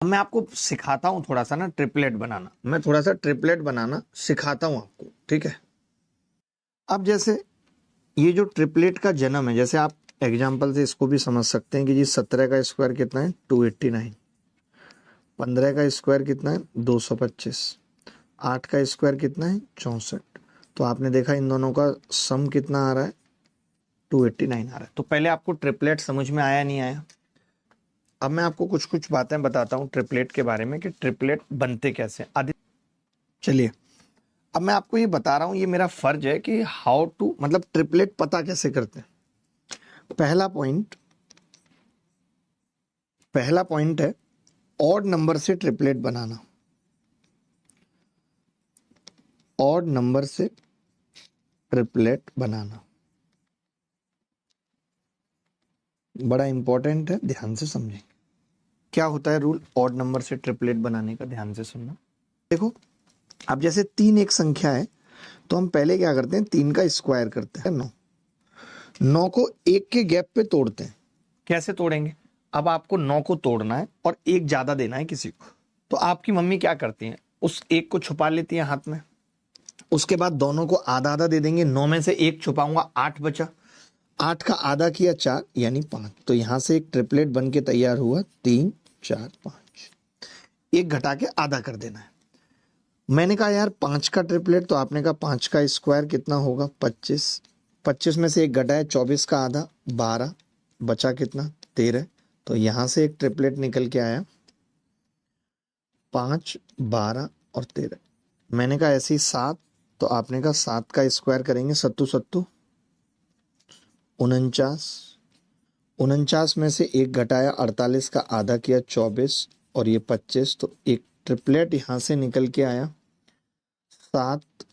मैं आपको सिखाता हूं थोड़ा सा ना ट्रिपलेट बनाना, मैं थोड़ा सा ट्रिपलेट बनाना सिखाता हूं आपको, ठीक है। अब जैसे ये जो ट्रिपलेट का जन्म है, जैसे आप एग्जाम्पल से इसको भी समझ सकते हैं कि जी 17 का स्क्वायर कितना है 289, 15 का स्क्वायर कितना है 225, 8 का स्क्वायर कितना है 64। तो आपने देखा इन दोनों का सम कितना आ रहा है 289 आ रहा है। तो पहले आपको ट्रिपलेट समझ में आया नहीं आया? अब मैं आपको कुछ कुछ बातें बताता हूँ ट्रिपलेट के बारे में कि ट्रिपलेट बनते कैसे आदि। चलिए अब मैं आपको ये बता रहा हूँ, ये मेरा फर्ज है कि हाउ टू मतलब ट्रिपलेट पता कैसे करते हैं। पहला पॉइंट है ऑड नंबर से ट्रिपलेट बनाना। ऑड नंबर से ट्रिपलेट बनाना बड़ा इंपॉर्टेंट है, ध्यान से समझें क्या होता है रूल ऑड नंबर से ट्रिपलेट बनाने का। ध्यान से सुनना। देखो अब जैसे 3 एक संख्या है तो हम पहले क्या करते हैं 3 का स्क्वायर करते हैं 9, 9 को 1 के गैप पे तोड़ते हैं। कैसे तोड़ेंगे? अब आपको 9 को तोड़ना है और 1 ज्यादा देना है किसी को, तो आपकी मम्मी क्या करती हैं उस 1 को छुपा लेती है हाथ में, उसके बाद दोनों को आधा आधा दे देंगे। 9 में से 1 छुपाऊंगा 8 बचा, 8 का आधा किया 4 यानी 5। तो यहां से एक ट्रिपलेट बन के तैयार हुआ 3 4 5। 1 घटा के आधा कर देना है। मैंने कहा यार 5 का ट्रिपलेट, तो आपने कहा 5 का स्क्वायर कितना होगा 25, 25 में से 1 घटाया 24 का आधा 12, बचा कितना 13। तो यहां से एक ट्रिपलेट निकल के आया 5 12 और 13। मैंने कहा ऐसे ही 7, तो आपने कहा 7 का स्क्वायर करेंगे सत्तू सत्तू 49, 49 में से 1 घटाया 48 का आधा किया 24 और ये 25। तो एक ट्रिपलेट यहां से निकल के आया 7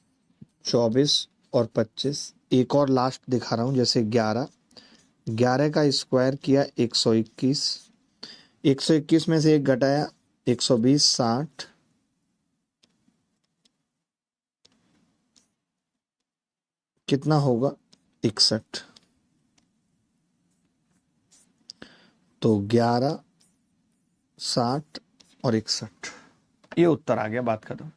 24 और 25। एक और लास्ट दिखा रहा हूं, जैसे 11, 11 का स्क्वायर किया 121, 121 में से 1 घटाया 120 60, कितना होगा 61। तो 11 60 और 61, ये उत्तर आ गया, बात खत्म।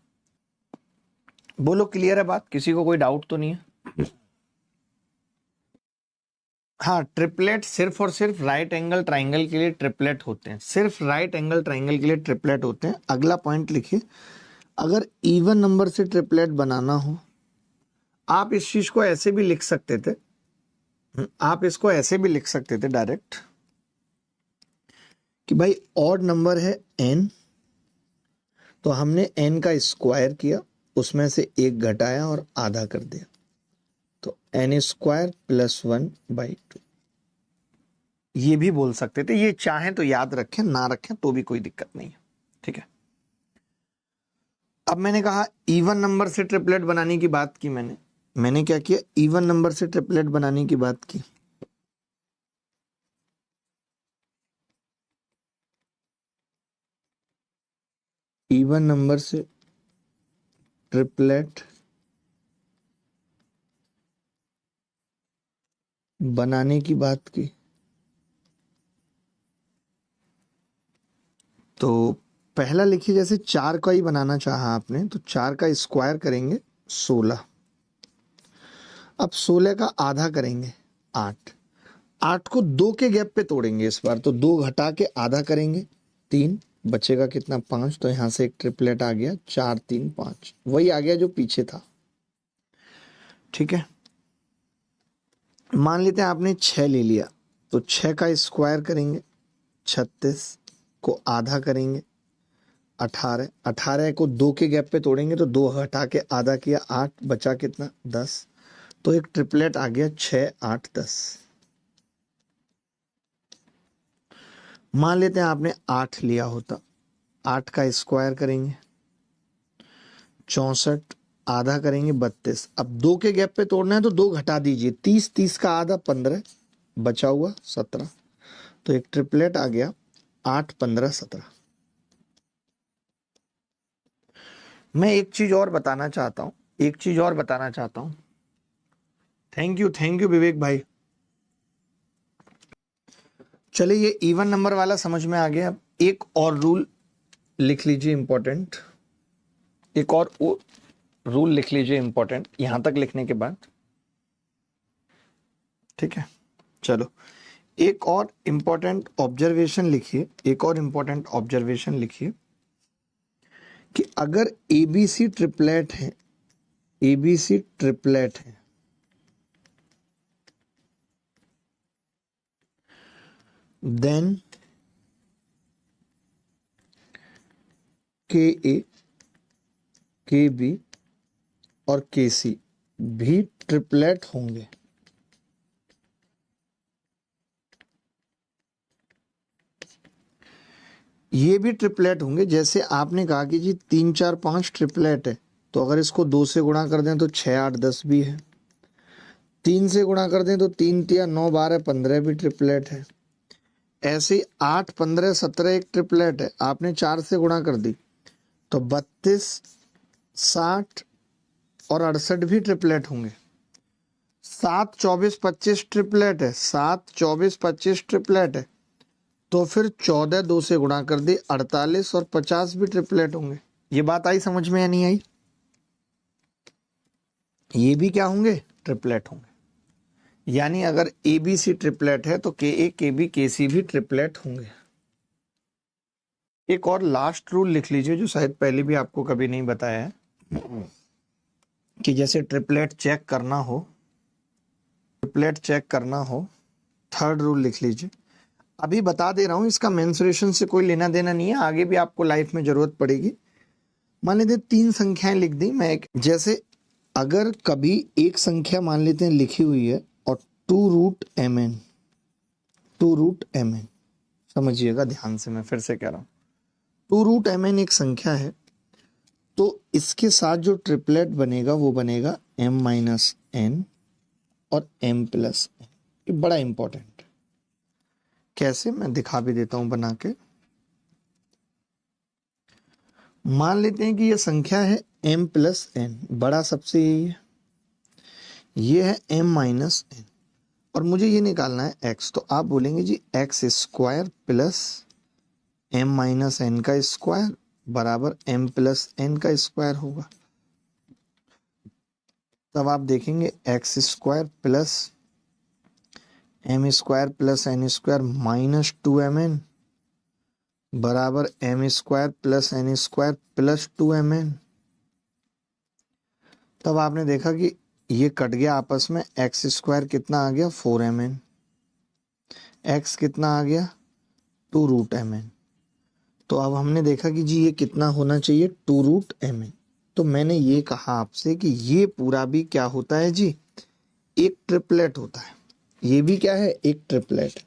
बोलो क्लियर है बात, किसी को कोई डाउट तो नहीं है? हाँ, ट्रिपलेट सिर्फ और सिर्फ राइट एंगल ट्राइंगल के लिए ट्रिपलेट होते हैं, सिर्फ राइट एंगल ट्राइंगल के लिए ट्रिपलेट होते हैं। अगला पॉइंट लिखिए, अगर इवन नंबर से ट्रिपलेट बनाना हो, आप इस चीज को ऐसे भी लिख सकते थे, आप इसको ऐसे भी लिख सकते थे डायरेक्ट कि भाई ऑड नंबर है n, तो हमने n का स्क्वायर किया, उसमें से 1 घटाया और आधा कर दिया, तो n स्क्वायर प्लस 1/2। ये भी बोल सकते थे, ये चाहें तो याद रखें, ना रखें तो भी कोई दिक्कत नहीं है, ठीक है। अब मैंने कहा इवन नंबर से ट्रिपलेट बनाने की बात की, मैंने क्या किया इवन नंबर से ट्रिपलेट बनाने की बात की। इवन नंबर से ट्रिपलेट बनाने की बात की, तो पहला लिखिए, जैसे 4 का ही बनाना चाहा आपने, तो 4 का स्क्वायर करेंगे 16। अब 16 का आधा करेंगे 8, 8 को 2 के गैप पे तोड़ेंगे इस बार, तो 2 घटा के आधा करेंगे 3, बचेगा कितना 5। तो यहां से एक ट्रिपलेट आ गया 4 3 5, वही आ गया जो पीछे था, ठीक है। मान लेते हैं आपने 6 ले लिया, तो 6 का स्क्वायर करेंगे 36, को आधा करेंगे 18, 18 को 2 के गैप पे तोड़ेंगे, तो 2 हटा के आधा किया 8, बचा कितना 10। तो एक ट्रिपलेट आ गया 6 8 10। मान लेते हैं आपने 8 लिया होता, 8 का स्क्वायर करेंगे 64, आधा करेंगे 32। अब 2 के गैप पे तोड़ना है तो 2 घटा दीजिए 30, 30 का आधा 15, बचा हुआ 17। तो एक ट्रिपलेट आ गया 8 15 17। मैं एक चीज और बताना चाहता हूं, एक चीज और बताना चाहता हूं। थैंक यू विवेक भाई। चलिए ये इवन नंबर वाला समझ में आ गया। अब एक और रूल लिख लीजिए इंपॉर्टेंट, एक और रूल लिख लीजिए इंपॉर्टेंट यहां तक लिखने के बाद, ठीक है। चलो एक और इंपॉर्टेंट ऑब्जर्वेशन लिखिए, एक और इंपॉर्टेंट ऑब्जर्वेशन लिखिए कि अगर एबीसी ट्रिपलेट है, एबीसी ट्रिपलेट है, देन के ए, के बी और के सी भी ट्रिपलेट होंगे। ये भी ट्रिपलेट होंगे। जैसे आपने कहा कि जी 3 4 5 ट्रिपलेट है, तो अगर इसको 2 से गुणा कर दें तो 6 8 10 भी है, 3 से गुणा कर दें तो 3 3 9 12 15 भी ट्रिपलेट है। ऐसे ही 8 15 17 एक ट्रिपलेट है, आपने 4 से गुणा कर दी तो 32 60 और 68 भी ट्रिपलेट होंगे। 7 24 25 ट्रिपलेट है, 7 24 25 ट्रिपलेट है, तो फिर 14 2 से गुणा कर दी 48 और 50 भी ट्रिपलेट होंगे। ये बात आई समझ में या नहीं आई? ये भी क्या होंगे? ट्रिपलेट होंगे। यानी अगर ए बी सी ट्रिपलेट है तो के ए के बी के सी भी ट्रिपलेट होंगे। एक और लास्ट रूल लिख लीजिए जो शायद पहले भी आपको कभी नहीं बताया है, कि जैसे ट्रिपलेट चेक करना हो, ट्रिपलेट चेक करना हो, थर्ड रूल लिख लीजिए। अभी बता दे रहा हूं, इसका मेंसुरेशन से कोई लेना देना नहीं है, आगे भी आपको लाइफ में जरूरत पड़ेगी। मान लेते 3 संख्याएं लिख दी मैं एक, जैसे अगर कभी एक संख्या मान लेते हैं लिखी हुई है और 2√mn, 2√mn, समझिएगा ध्यान से, मैं फिर से कह रहा हूं 2√mn एक संख्या है, तो इसके साथ जो ट्रिपलेट बनेगा वो बनेगा m-n और m+n। ये बड़ा इंपॉर्टेंट है। कैसे, मैं दिखा भी देता हूं बना के। मान लेते हैं कि ये संख्या है m+n, बड़ा सबसे यही है, ये है m-n और मुझे ये निकालना है x, तो आप बोलेंगे जी x² प्लस m-n का स्क्वायर बराबर m+n का स्क्वायर होगा। तब आप देखेंगे x² plus m² plus n² minus 2mn बराबर m² plus n² plus 2mn। तब आपने देखा कि ये कट गया आपस में, x² कितना आ गया 4mn, x कितना आ गया 2√mn। तो अब हमने देखा कि जी ये कितना होना चाहिए 2√mn। तो मैंने ये कहा आपसे कि ये पूरा भी क्या होता है जी, एक ट्रिपलेट होता है। ये भी क्या है, एक ट्रिपलेट।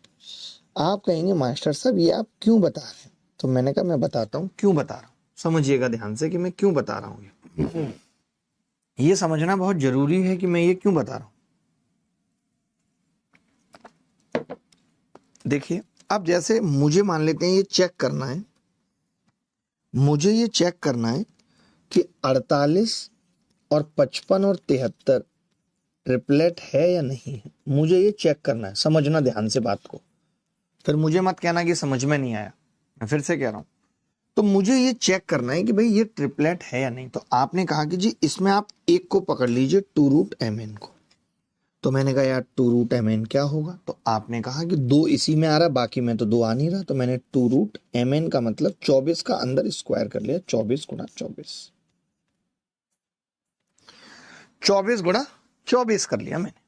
आप कहेंगे मास्टर साहब ये आप क्यों बता रहे हैं, तो मैंने कहा मैं बताता हूँ क्यों बता रहा हूँ, समझिएगा ध्यान से कि मैं क्यों बता रहा हूँ। ये समझना बहुत जरूरी है कि मैं ये क्यों बता रहा हूं। देखिए अब जैसे मुझे मान लेते हैं ये चेक करना है, मुझे ये चेक करना है कि 48 और 55 और 73 ट्रिपलेट है या नहीं है, मुझे ये चेक करना है। समझना ध्यान से बात को, फिर मुझे मत कहना कि समझ में नहीं आया, मैं फिर से कह रहा हूं। तो मुझे ये चेक करना है कि भाई ये ट्रिपलेट है या नहीं। तो आपने कहा कि जी इसमें आप एक को पकड़ लीजिए 2√mn को, तो मैंने कहा यार 2√mn क्या होगा, तो आपने कहा कि 2 इसी में आ रहा, बाकी में तो 2 आ नहीं रहा, तो मैंने 2√mn का मतलब 24 का अंदर स्क्वायर कर लिया, 24 गुणा 24, 24 गुणा 24 कर लिया मैंने।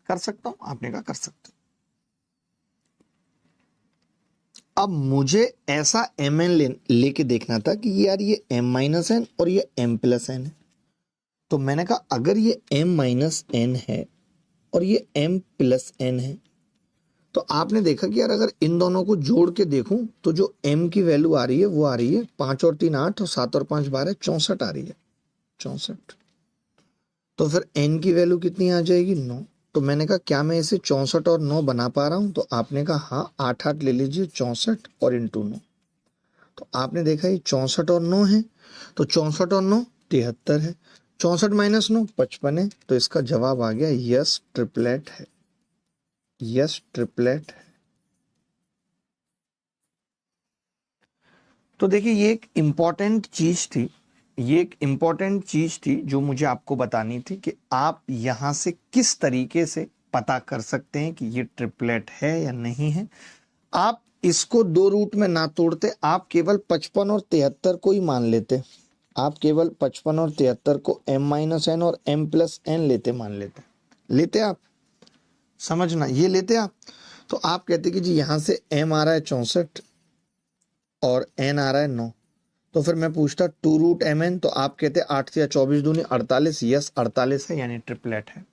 कर सकता हूं, आपने कहा कर सकते हो। अब मुझे ऐसा mn लेके देखना था कि यार ये m-n और ये m+n है। तो मैंने कहा अगर ये m-n है और ये m+n है, तो आपने देखा कि यार अगर इन दोनों को जोड़ के देखूं तो जो m की वैल्यू आ रही है वो आ रही है 5 और 3 8 और 7 और 5 12, 64 आ रही है, 64। तो फिर n की वैल्यू कितनी आ जाएगी 9। तो मैंने कहा क्या मैं इसे 64 और 9 बना पा रहा हूं, तो आपने कहा हाँ 8 8 ले लीजिए 64 और इंटू 9। तो आपने देखा ये 64 और 9 है, तो 64 और 9 73 है, 64 माइनस 9 55 है। तो इसका जवाब आ गया यस ट्रिपलेट है, यस ट्रिपलेट है। तो देखिए ये एक इम्पॉर्टेंट चीज थी जो मुझे आपको बतानी थी कि आप यहां से किस तरीके से पता कर सकते हैं कि ये ट्रिपलेट है या नहीं है। आप इसको दो रूट में ना तोड़ते, आप केवल 55 और 73 को ही मान लेते। आप केवल 55 और 73 को m-n और m+n लेते आप, समझना, ये लेते आप। तो आप कहते कि जी यहां से m आ रहा है 64 और n आ रहा है 9, तो फिर मैं पूछता 2√mn, तो आप कहते 8 से 24 दूनी 48, यस 48 है, यानी ट्रिपलेट है।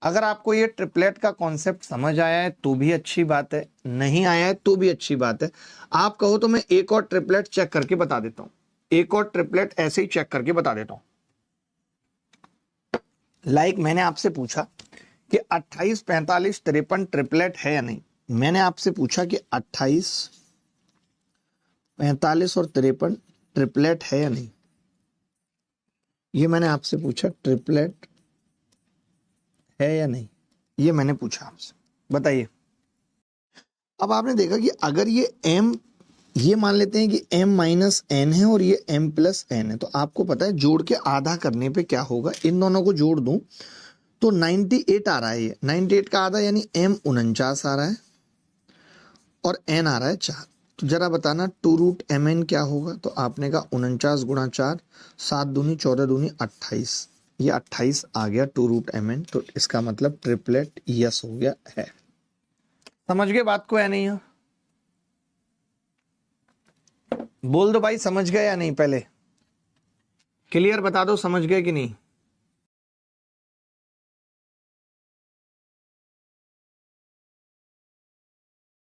अगर आपको ये ट्रिपलेट का कॉन्सेप्ट समझ आया है तो भी अच्छी बात है, नहीं आया है तो भी अच्छी बात है। आप कहो तो मैं एक और ट्रिपलेट चेक करके बता देता हूं, एक और ट्रिपलेट ऐसे ही चेक करके बता देता हूं। लाइक मैंने आपसे पूछा कि 28, 45, 53 ट्रिपलेट है या नहीं। मैंने आपसे पूछा कि 28, 45 और 53 ट्रिपलेट है या नहीं, ये मैंने आपसे पूछा, ट्रिपलेट है या नहीं, ये मैंने पूछा आपसे, बताइए। अब आपने देखा कि अगर ये m, ये मान लेते हैं कि m-n है और ये m+n है, तो आपको पता है जोड़ के आधा करने पे क्या होगा, इन दोनों को जोड़ दूं तो 98 आ रहा है। ये 98 का आधा यानी m49 आ रहा है और n आ रहा है 4। तो जरा बताना 2√mn क्या होगा। तो आपने कहा 49 गुणा 4, 7 दूनी 14 दूनी 28, ये 28 आ गया 2√mn। तो इसका मतलब ट्रिपलेट यस हो गया है। समझ गए बात को या नहीं है? बोल दो भाई, समझ गए या नहीं, पहले क्लियर बता दो, समझ गए कि नहीं।